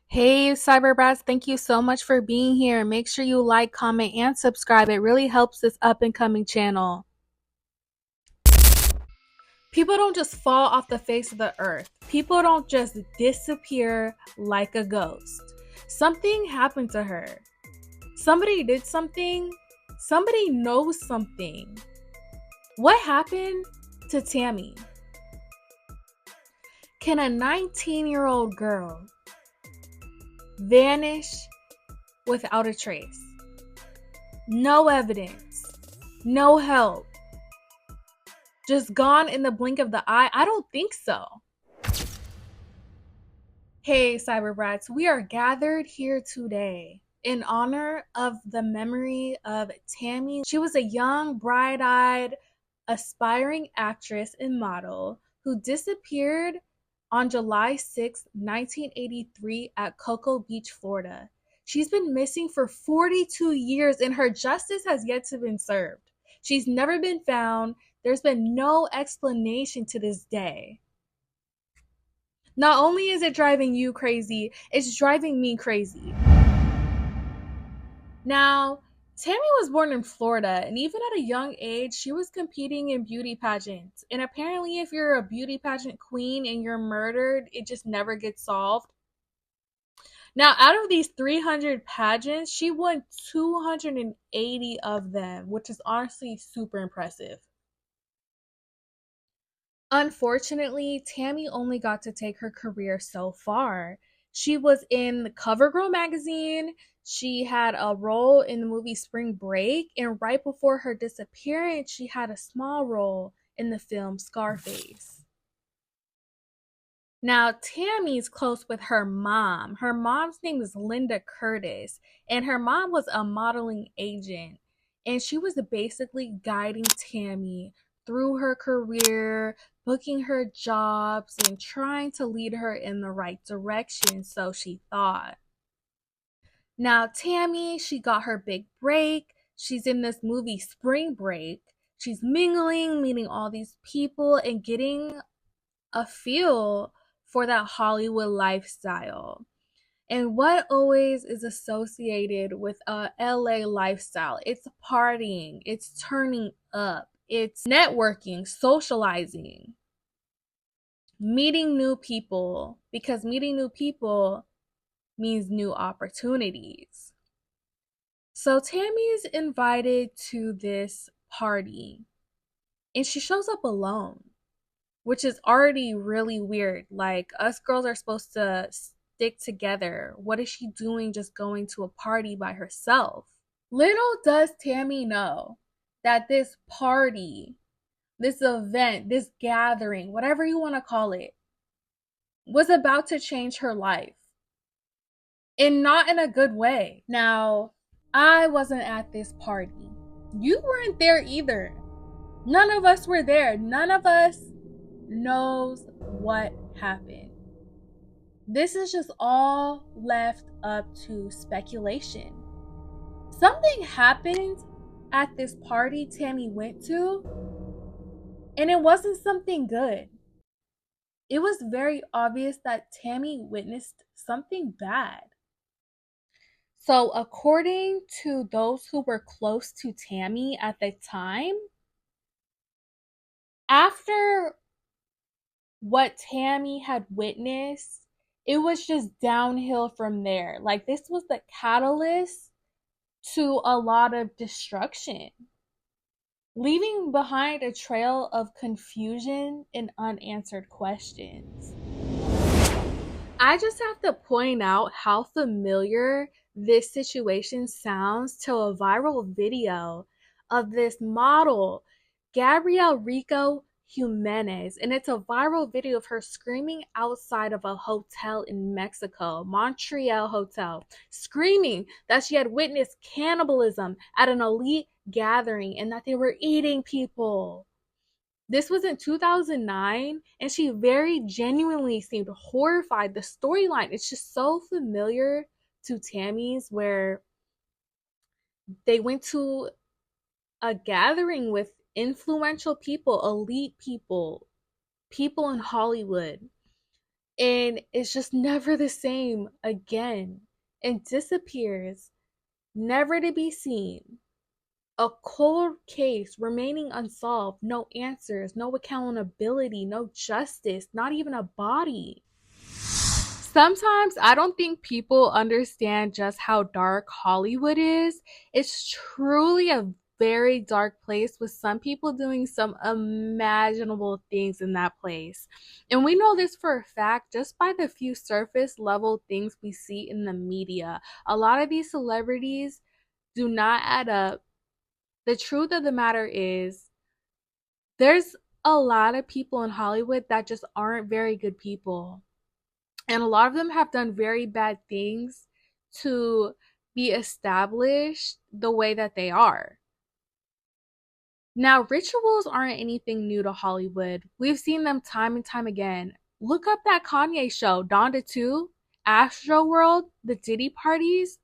Hey, Cyberbrats, thank you so much for being here. Make sure you like, comment, and subscribe. It really helps this up and coming channel. People don't just fall off the face of the earth, people don't just disappear like a ghost. Something happened to her. Somebody did something, somebody knows something. What happened to Tammy? Can a 19-year-old girl vanish without a trace? No evidence, no help, just gone in the blink of the eye? I don't think so. Hey, Cyberbrats, we are gathered here today in honor of the memory of Tammy. She was a young, bright-eyed, aspiring actress and model who disappeared on July 6, 1983 at Cocoa Beach, Florida. She's been missing for 42 years and her justice has yet to be served. She's never been found. There's been no explanation to this day. Not only is it driving you crazy, it's driving me crazy. Now, Tammy was born in Florida, and even at a young age, she was competing in beauty pageants. And apparently, if you're a beauty pageant queen and you're murdered, it just never gets solved. Now, out of these 300 pageants, she won 280 of them, which is honestly super impressive. Unfortunately, Tammy only got to take her career so far. She was in CoverGirl magazine. She had a role in the movie Spring Break, and right before her disappearance, she had a small role in the film Scarface. Now, Tammy's close with her mom. Her mom's name is Linda Curtis, and her mom was a modeling agent. And she was basically guiding Tammy through her career, booking her jobs, and trying to lead her in the right direction, so she thought. Now, Tammy, she got her big break. She's in this movie Spring Break. She's mingling, meeting all these people, and getting a feel for that Hollywood lifestyle. And what always is associated with a LA lifestyle? It's partying, it's turning up, it's networking, socializing, meeting new people, because meeting new people means new opportunities. So Tammy's invited to this party and she shows up alone, which is already really weird. Like, us girls are supposed to stick together. What is she doing just going to a party by herself? Little does Tammy know that this party, this event, this gathering, whatever you want to call it, was about to change her life. And not in a good way. Now, I wasn't at this party. You weren't there either. None of us were there. None of us knows what happened. This is just all left up to speculation. Something happened at this party Tammy went to, and it wasn't something good. It was very obvious that Tammy witnessed something bad. So, according to those who were close to Tammy at the time, after what Tammy had witnessed, it was just downhill from there. Like, this was the catalyst to a lot of destruction, leaving behind a trail of confusion and unanswered questions. I just have to point out how familiar this situation sounds to a viral video of this model, Gabrielle Rico Jimenez, and it's a viral video of her screaming outside of a hotel in Mexico, Montreal Hotel, screaming that she had witnessed cannibalism at an elite gathering and that they were eating people. This was in 2009, and she very genuinely seemed horrified. The storyline is just so familiar to Tammy's, where they went to a gathering with influential people, elite people, people in Hollywood, and it's just never the same again and disappears, never to be seen. A cold case remaining unsolved, no answers, no accountability, no justice, not even a body. Sometimes I don't think people understand just how dark Hollywood is. It's truly a very dark place with some people doing some imaginable things in that place. And we know this for a fact just by the few surface level things we see in the media. A lot of these celebrities do not add up. The truth of the matter is, there's a lot of people in Hollywood that just aren't very good people. And a lot of them have done very bad things to be established the way that they are. Now, rituals aren't anything new to Hollywood. We've seen them time and time again. Look up that Kanye show, Donda 2, Astro World, the Diddy parties.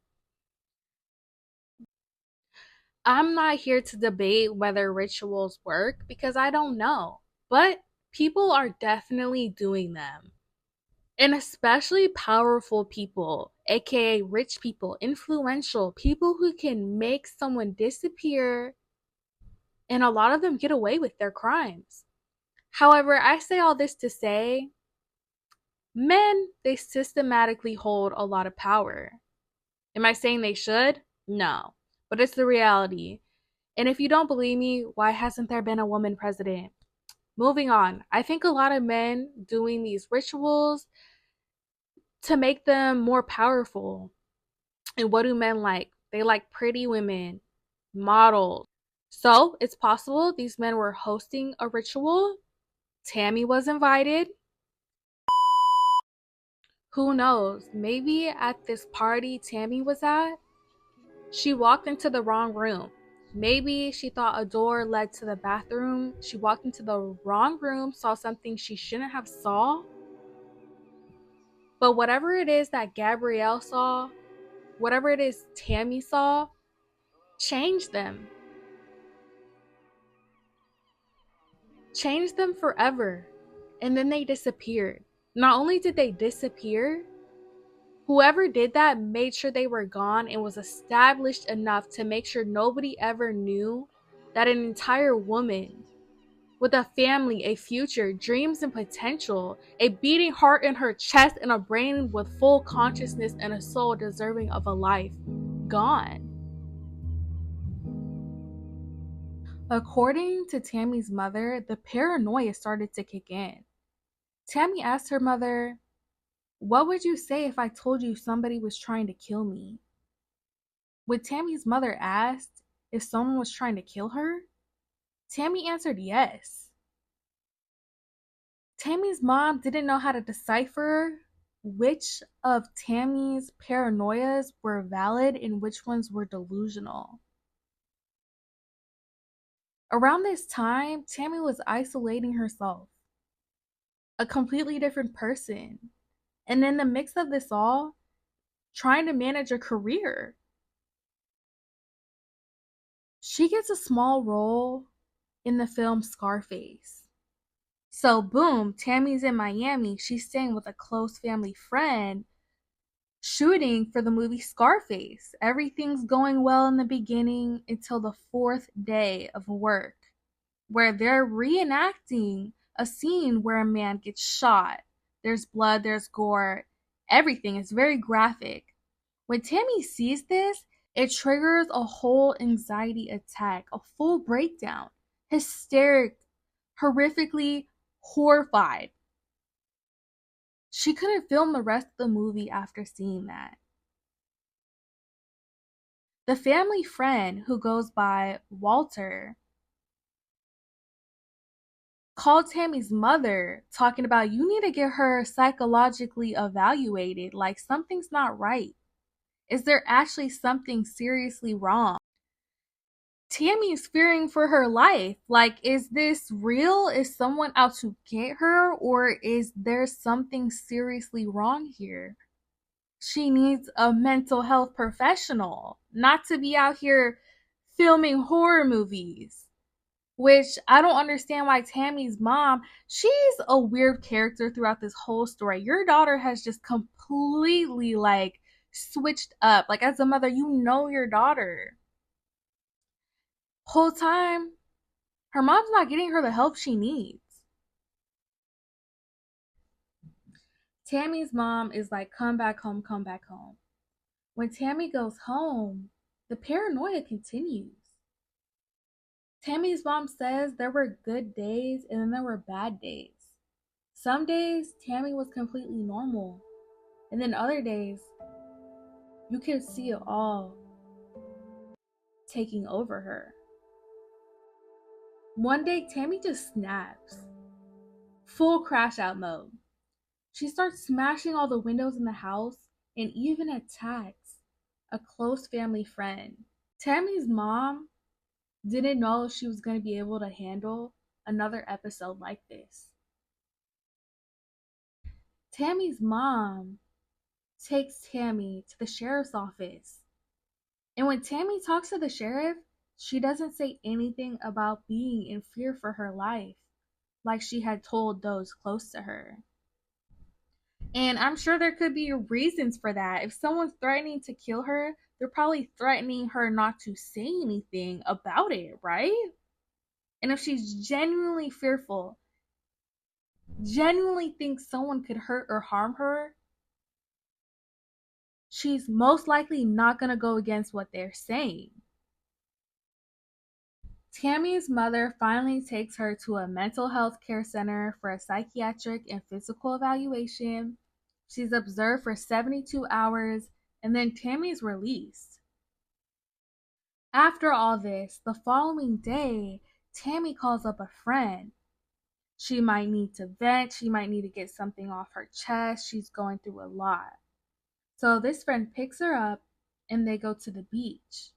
I'm not here to debate whether rituals work because I don't know. But people are definitely doing them. And especially powerful people, aka rich people, influential people who can make someone disappear, and a lot of them get away with their crimes. However, I say all this to say, men, they systematically hold a lot of power. Am I saying they should? No. But it's the reality. And if you don't believe me, why hasn't there been a woman president? Moving on. I think a lot of men doing these rituals to make them more powerful. And what do men like? They like pretty women, models. So it's possible these men were hosting a ritual. Tammy was invited. Who knows? Maybe at this party Tammy was at, she walked into the wrong room. Maybe she thought a door led to the bathroom. She walked into the wrong room, saw something she shouldn't have saw. But whatever it is that Gabrielle saw, whatever it is Tammy saw, changed them. Changed them forever. And then they disappeared. Not only did they disappear, whoever did that made sure they were gone and was established enough to make sure nobody ever knew that an entire woman with a family, a future, dreams and potential, a beating heart in her chest and a brain with full consciousness and a soul deserving of a life, gone. According to Tammy's mother, the paranoia started to kick in. Tammy asked her mother, "What would you say if I told you somebody was trying to kill me?" When Tammy's mother asked if someone was trying to kill her, Tammy answered yes. Tammy's mom didn't know how to decipher which of Tammy's paranoias were valid and which ones were delusional. Around this time, Tammy was isolating herself, a completely different person. And in the mix of this all, trying to manage a career. She gets a small role in the film Scarface. So boom, Tammy's in Miami. She's staying with a close family friend, shooting for the movie Scarface. Everything's going well in the beginning until the fourth day of work, where they're reenacting a scene where a man gets shot. There's blood, there's gore, everything is very graphic. When Tammy sees this, it triggers a whole anxiety attack, a full breakdown, hysteric, horrifically horrified. She couldn't film the rest of the movie after seeing that. The family friend, who goes by Walter, called Tammy's mother talking about, "You need to get her psychologically evaluated, like something's not right. Is there actually something seriously wrong?" Tammy's fearing for her life. Like, is this real? Is someone out to get her? Or is there something seriously wrong here? She needs a mental health professional, not to be out here filming horror movies. Which I don't understand why Tammy's mom, she's a weird character throughout this whole story. Your daughter has just completely like switched up. Like as a mother, you know your daughter. Whole time, her mom's not getting her the help she needs. Tammy's mom is like, come back home, come back home. When Tammy goes home, the paranoia continues. Tammy's mom says there were good days and then there were bad days. Some days, Tammy was completely normal. And then other days, you could see it all taking over her. One day, Tammy just snaps. Full crash out mode. She starts smashing all the windows in the house and even attacks a close family friend. Tammy's mom didn't know she was going to be able to handle another episode like this. Tammy's mom takes Tammy to the sheriff's office. And when Tammy talks to the sheriff, she doesn't say anything about being in fear for her life, like she had told those close to her. And I'm sure there could be reasons for that. If someone's threatening to kill her, they're probably threatening her not to say anything about it, right? And if she's genuinely fearful, genuinely thinks someone could hurt or harm her, she's most likely not going to go against what they're saying. Tammy's mother finally takes her to a mental health care center for a psychiatric and physical evaluation. She's observed for 72 hours and then Tammy's released. After all this, the following day, Tammy calls up a friend. She might need to vent, she might need to get something off her chest, she's going through a lot. So this friend picks her up and they go to the beach.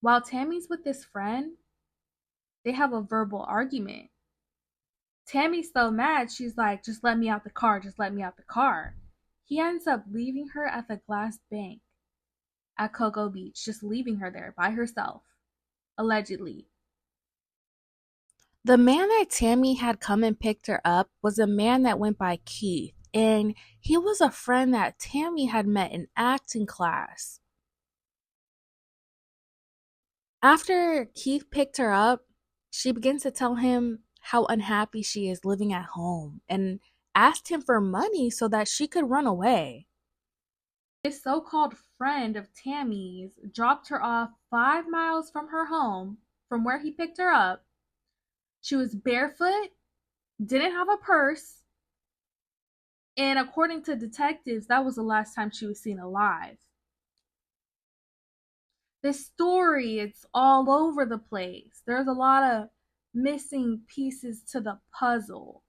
While Tammy's with this friend, they have a verbal argument. Tammy's so mad, she's like, just let me out the car, just let me out the car. He ends up leaving her at the glass bank at Cocoa Beach, just leaving her there by herself, allegedly. The man that Tammy had come and picked her up was a man that went by Keith, and he was a friend that Tammy had met in acting class. After Keith picked her up, she begins to tell him how unhappy she is living at home and asked him for money so that she could run away. This so-called friend of Tammy's dropped her off 5 miles from her home, from where he picked her up. She was barefoot, didn't have a purse, and according to detectives, that was the last time she was seen alive. This story, it's all over the place. There's a lot of missing pieces to the puzzle.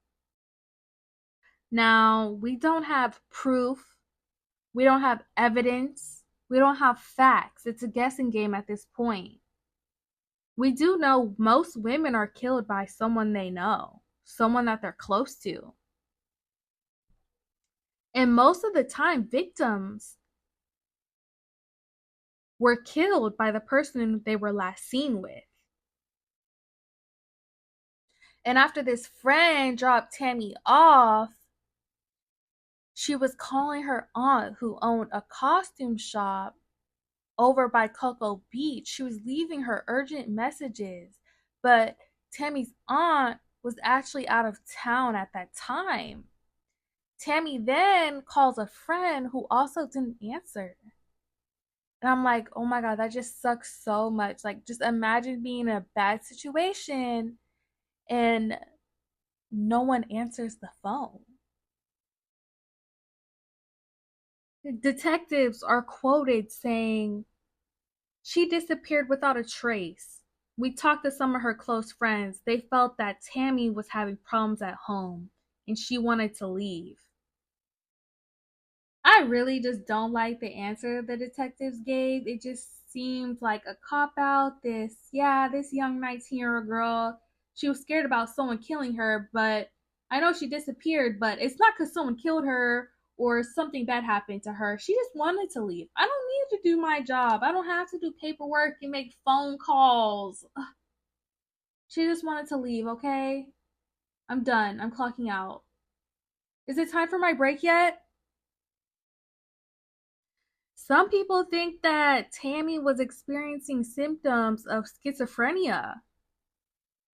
Now, we don't have proof, we don't have evidence, we don't have facts. It's a guessing game at this point. We do know most women are killed by someone they know, someone that they're close to. And most of the time, victims were killed by the person they were last seen with. And after this friend dropped Tammy off, she was calling her aunt, who owned a costume shop over by Cocoa Beach. She was leaving her urgent messages, but Tammy's aunt was actually out of town at that time. Tammy then calls a friend who also didn't answer. And I'm like, oh my God, that just sucks so much. Like, just imagine being in a bad situation and no one answers the phone. Detectives are quoted saying, she disappeared without a trace. We talked to some of her close friends. They felt that Tammy was having problems at home and she wanted to leave. I really just don't like the answer the detectives gave. It just seemed like a cop out. This young 19-year-old girl, she was scared about someone killing her, but I know she disappeared, but it's not because someone killed her or something bad happened to her. She just wanted to leave. I don't need to do my job. I don't have to do paperwork and make phone calls. She just wanted to leave, okay? I'm done. I'm clocking out. Is it time for my break yet? Some people think that Tammy was experiencing symptoms of schizophrenia.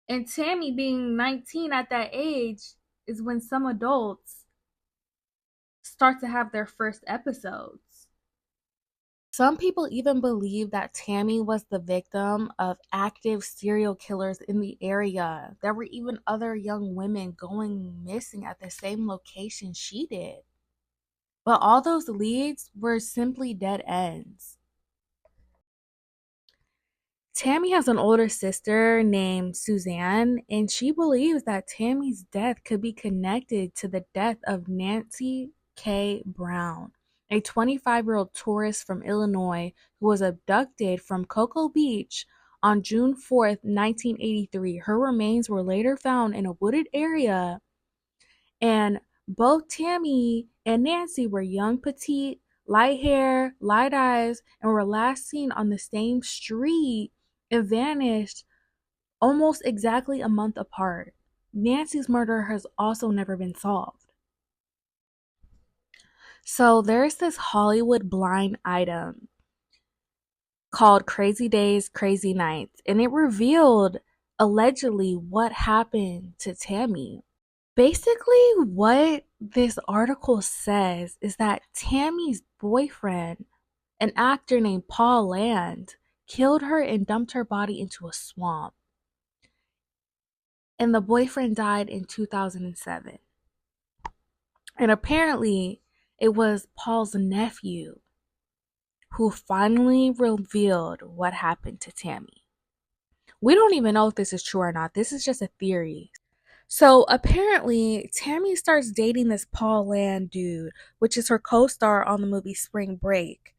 And Tammy being 19 at that age is when some adults start to have their first episodes. Some people even believe that Tammy was the victim of active serial killers in the area. There were even other young women going missing at the same location she did. But all those leads were simply dead ends. Tammy has an older sister named Suzanne, and she believes that Tammy's death could be connected to the death of Nancy K. Brown, a 25-year-old tourist from Illinois who was abducted from Cocoa Beach on June 4th, 1983. Her remains were later found in a wooded area, and both Tammy and Nancy were young, petite, light hair, light eyes, and were last seen on the same street and vanished almost exactly a month apart. Nancy's murder has also never been solved. So there's this Hollywood blind item called Crazy Days, Crazy Nights, and it revealed allegedly what happened to Tammy. Basically, what this article says is that Tammy's boyfriend, an actor named Paul Land, killed her and dumped her body into a swamp. And the boyfriend died in 2007. And apparently, it was Paul's nephew who finally revealed what happened to Tammy. We don't even know if this is true or not. This is just a theory. So apparently, Tammy starts dating this Paul Land dude, which is her co-star on the movie Spring Break.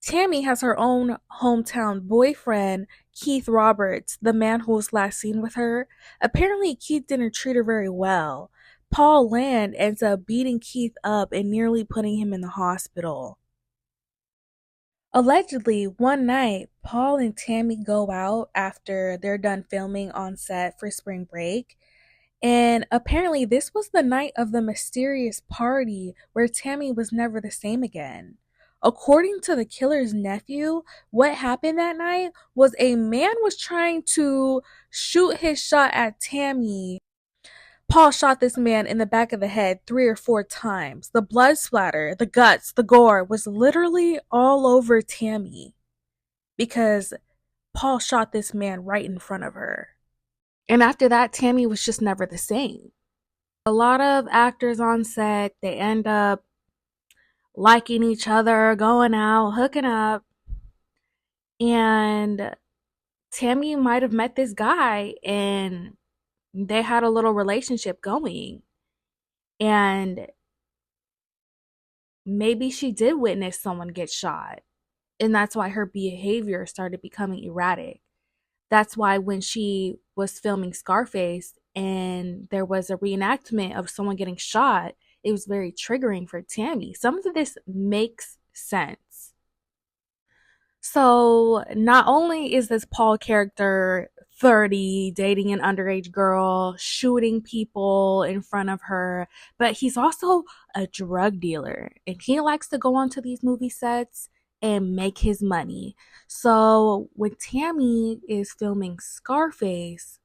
Tammy has her own hometown boyfriend, Keith Roberts, the man who was last seen with her. Apparently, Keith didn't treat her very well. Paul Land ends up beating Keith up and nearly putting him in the hospital. Allegedly, one night, Paul and Tammy go out after they're done filming on set for Spring Break. And apparently, this was the night of the mysterious party where Tammy was never the same again. According to the killer's nephew, what happened that night was a man was trying to shoot his shot at Tammy. Paul shot this man in the back of the head 3 or 4 times. The blood splatter, the guts, the gore was literally all over Tammy because Paul shot this man right in front of her. And after that, Tammy was just never the same. A lot of actors on set, they end up liking each other, going out, hooking up. And Tammy might have met this guy and they had a little relationship going. And maybe she did witness someone get shot. And that's why her behavior started becoming erratic. That's why when she was filming Scarface and there was a reenactment of someone getting shot, it was very triggering for Tammy. Some of this makes sense. So not only is this Paul character 30, dating an underage girl, shooting people in front of her, but he's also a drug dealer. And he likes to go onto these movie sets and make his money. So when Tammy is filming Scarface,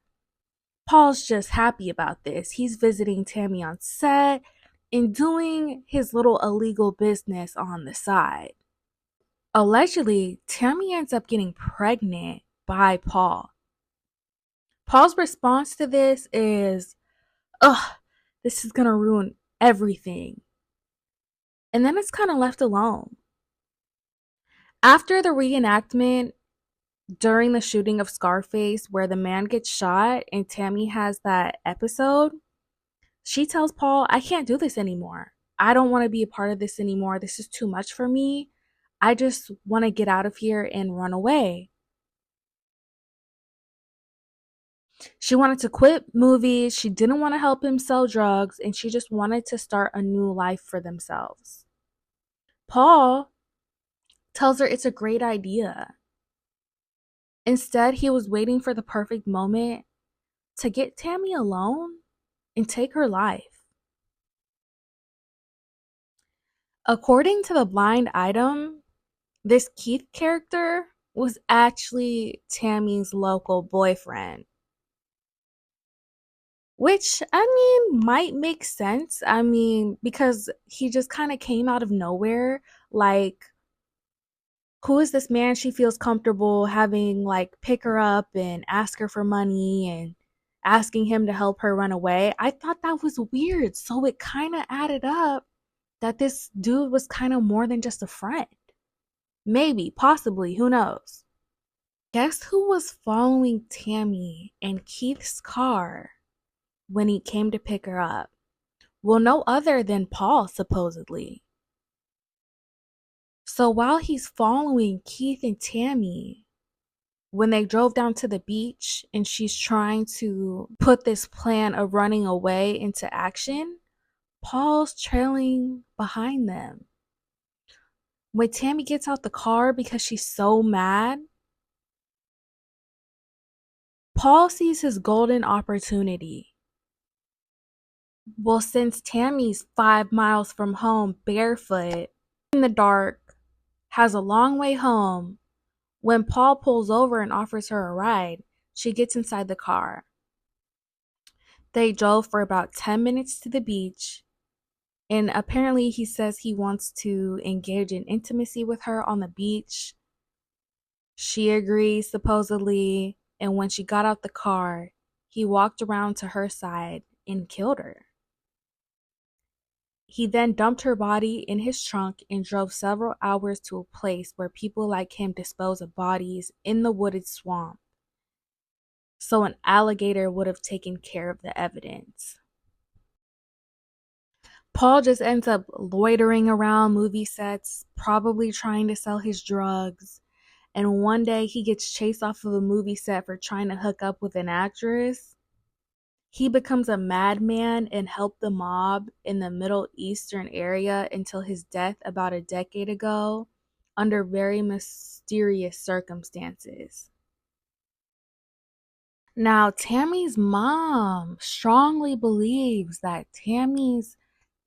Paul's just happy about this. He's visiting Tammy on set and doing his little illegal business on the side. Allegedly, Tammy ends up getting pregnant by Paul. Paul's response to this is, ugh, this is gonna ruin everything. And then it's kind of left alone. After the reenactment during the shooting of Scarface, where the man gets shot and Tammy has that episode, she tells Paul, I can't do this anymore. I don't want to be a part of this anymore. This is too much for me. I just want to get out of here and run away. She wanted to quit movies. She didn't want to help him sell drugs, and she just wanted to start a new life for themselves. Paul tells her it's a great idea. Instead, he was waiting for the perfect moment to get Tammy alone and take her life. According to the blind item, this Keith character was actually Tammy's local boyfriend. Which, might make sense. Because he just kind of came out of nowhere. Like, who is this man she feels comfortable having, like, pick her up and ask her for money and asking him to help her run away? I thought that was weird. So it kind of added up that this dude was kind of more than just a friend. Maybe, possibly, who knows? Guess who was following Tammy in Keith's car when he came to pick her up? Well, no other than Paul, supposedly. So while he's following Keith and Tammy, when they drove down to the beach and she's trying to put this plan of running away into action, Paul's trailing behind them. When Tammy gets out the car because she's so mad, Paul sees his golden opportunity. Well, since Tammy's 5 miles from home barefoot, in the dark, has a long way home, when Paul pulls over and offers her a ride, she gets inside the car. They drove for about 10 minutes to the beach, and apparently he says he wants to engage in intimacy with her on the beach. She agrees, supposedly, and when she got out the car, he walked around to her side and killed her. He then dumped her body in his trunk and drove several hours to a place where people like him dispose of bodies in the wooded swamp, so an alligator would have taken care of the evidence. Paul just ends up loitering around movie sets, probably trying to sell his drugs, and one day he gets chased off of a movie set for trying to hook up with an actress. He becomes a madman and helped the mob in the Middle Eastern area until his death about a decade ago under very mysterious circumstances. Now, Tammy's mom strongly believes that Tammy's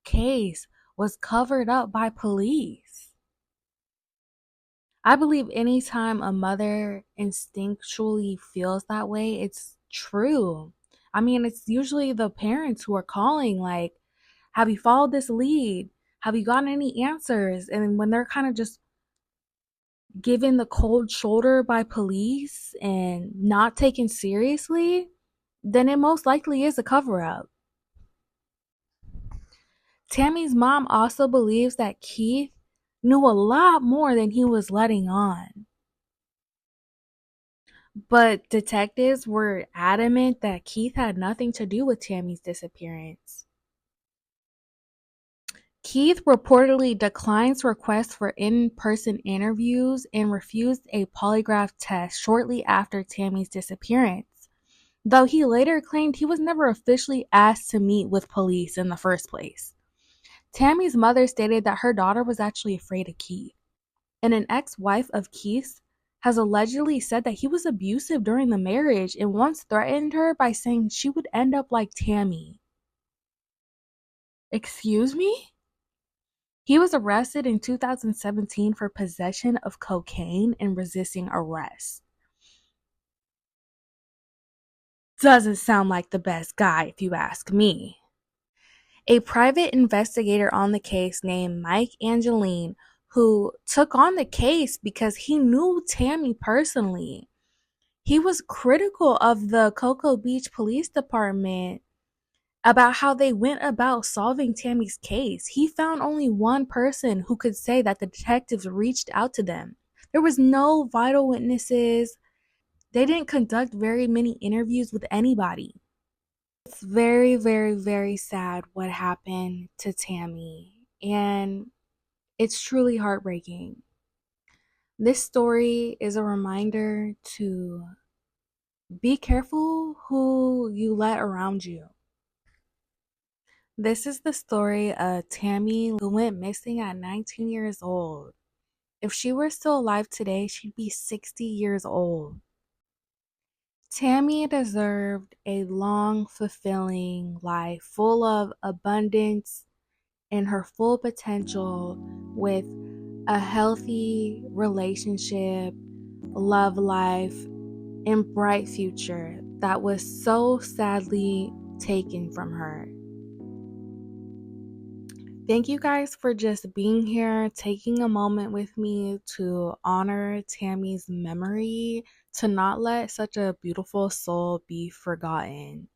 case was covered up by police. I believe anytime a mother instinctually feels that way, it's true. It's usually the parents who are calling, like, have you followed this lead? Have you gotten any answers? And when they're kind of just given the cold shoulder by police and not taken seriously, then it most likely is a cover up. Tammy's mom also believes that Keith knew a lot more than he was letting on. But detectives were adamant that Keith had nothing to do with Tammy's disappearance. Keith reportedly declines requests for in-person interviews and refused a polygraph test shortly after Tammy's disappearance, though he later claimed he was never officially asked to meet with police in the first place. Tammy's mother stated that her daughter was actually afraid of Keith, and an ex-wife of Keith's has allegedly said that he was abusive during the marriage and once threatened her by saying she would end up like Tammy. Excuse me? He was arrested in 2017 for possession of cocaine and resisting arrest. Doesn't sound like the best guy, if you ask me. A private investigator on the case named Mike Angeline, who took on the case because he knew Tammy personally. He was critical of the Cocoa Beach Police Department about how they went about solving Tammy's case. He found only one person who could say that the detectives reached out to them. There was no vital witnesses. They didn't conduct very many interviews with anybody. It's very, very, very sad what happened to Tammy, and it's truly heartbreaking. This story is a reminder to be careful who you let around you. This is the story of Tammy, who went missing at 19 years old. If she were still alive today, she'd be 60 years old. Tammy deserved a long, fulfilling life full of abundance and her full potential with a healthy relationship, love life, and bright future that was so sadly taken from her. Thank you guys for just being here, taking a moment with me to honor Tammy's memory, to not let such a beautiful soul be forgotten.